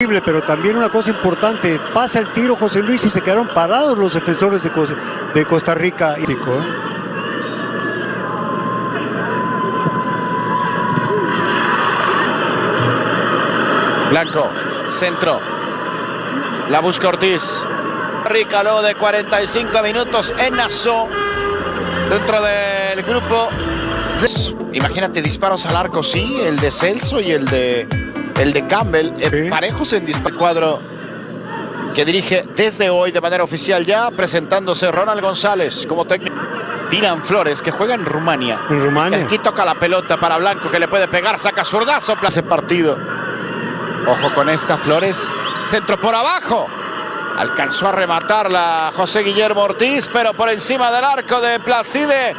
Pero también una cosa importante, pasa el tiro José Luis y se quedaron parados los defensores de Costa Rica. Blanco, centro, la busca Ortiz. Rica luego de 45 minutos en Nassau, dentro del grupo. Imagínate, disparos al arco, sí, el de Celso y el de Campbell, sí. Parejos en disparo. Cuadro que dirige desde hoy de manera oficial ya, presentándose Ronald González como técnico. Dylan Flores, que juega en Rumania. En Rumania. Aquí toca la pelota para Blanco, que le puede pegar, saca zurdazo, ese partido. Ojo con esta, Flores, centro por abajo. Alcanzó a rematarla José Guillermo Ortiz, pero por encima del arco de Placide.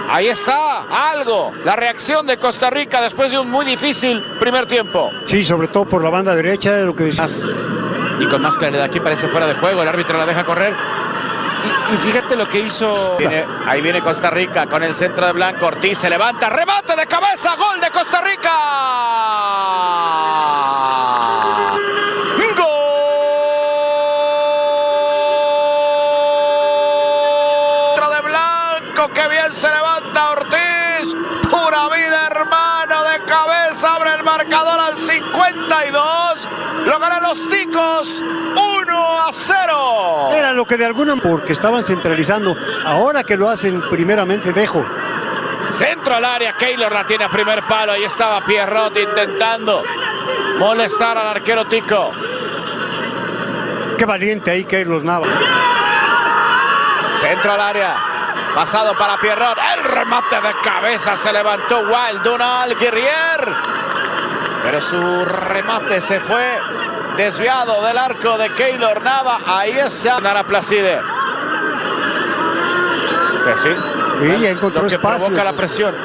Ahí está, algo. La reacción de Costa Rica después de un muy difícil primer tiempo. Sí, sobre todo por la banda derecha, de lo que decías. Y con más claridad, aquí parece fuera de juego. El árbitro la deja correr. Y fíjate lo que hizo. Ahí viene Costa Rica con el centro de Blanco. Ortiz se levanta, remate de cabeza, gol de Costa Rica. Que bien se levanta Ortiz, pura vida, hermano, de cabeza, abre el marcador al 52, lo ganan los ticos 1-0. Era lo que de alguna porque estaban centralizando, ahora que lo hacen primeramente dejo. Centro al área, Keylor la tiene a primer palo, ahí estaba Pierrot intentando molestar al arquero tico. Qué valiente ahí Keylor Navas. Centro al área. Pasado para Pierrot, el remate de cabeza, se levantó Wild, Donald Guerrier. Pero su remate se fue desviado del arco de Keylor Nava. Ahí está Nara Placide. Que sí, ya encontró lo que espacio. Provoca la presión.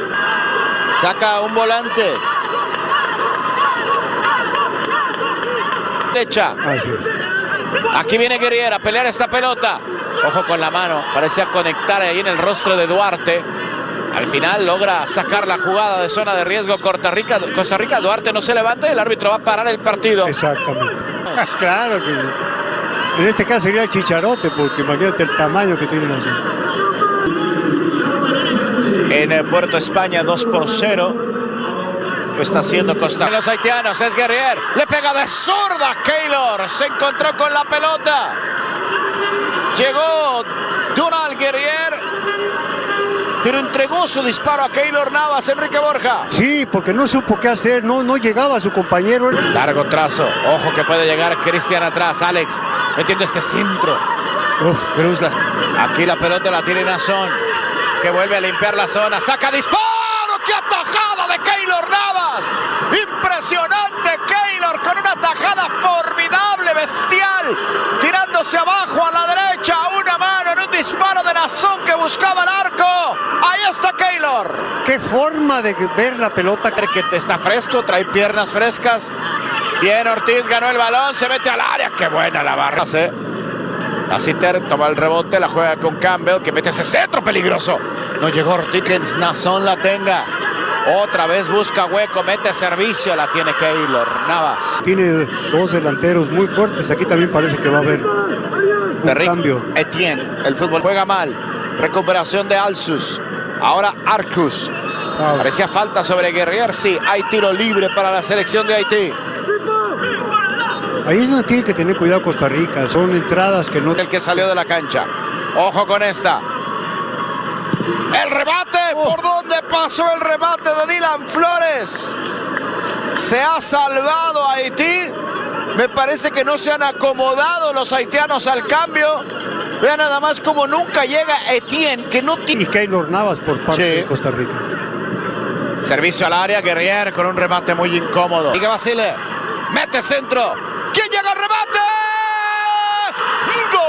Saca un volante. Derecha. Aquí viene Guerrier a pelear esta pelota. Ojo con la mano, parecía conectar ahí en el rostro de Duarte. Al final logra sacar la jugada de zona de riesgo Costa Rica. Duarte no se levanta y el árbitro va a parar el partido. Exactamente. Claro que en este caso sería el Chicharote, porque imagínate el tamaño que tienen así. En Puerto España 2-0. Lo está haciendo Costa Rica. Los haitianos, es Guerrier. Le pega de zurda Keylor. Se encontró con la pelota. Llegó Donald Guerrier, pero entregó su disparo a Keylor Navas, Enrique Borja. Sí, porque no supo qué hacer, no llegaba a su compañero. Largo trazo, ojo que puede llegar Cristian atrás, Alex, metiendo este centro. Cruz, aquí la pelota la tiene Nazón, que vuelve a limpiar la zona, saca disparo, ¡qué atajada de Keylor Navas! Impresionante Keylor con una atajada formidable, bestial, tirándose abajo a la derecha, a una mano en un disparo de Nazón que buscaba el arco. Ahí está Keylor. Qué forma de ver la pelota. Que está fresco, trae piernas frescas. Bien, Ortiz ganó el balón, se mete al área. Qué buena la barra. Lassiter toma el rebote, la juega con Campbell, que mete ese centro peligroso. No llegó Ortiz, que Nazón la tenga. Otra vez busca hueco, mete servicio, la tiene Keylor Navas. Tiene dos delanteros muy fuertes, aquí también parece que va a haber un cambio. Etienne, el fútbol juega mal, recuperación de Alsus, ahora Arcus. Parecía falta sobre Guerrier, sí, hay tiro libre para la selección de Haití. Ahí es donde tiene que tener cuidado Costa Rica, son entradas que no... El que salió de la cancha, ojo con esta. El remate, ¿por dónde pasó el remate de Dylan Flores? Se ha salvado Haití. Me parece que no se han acomodado los haitianos al cambio. Vean nada más como nunca llega Etienne, que no tiene... Y Keylor Navas por parte de Costa Rica. Servicio al área, Guerrier con un remate muy incómodo. Sigue Basile, mete centro. ¿Quién llega al remate? ¡Gol!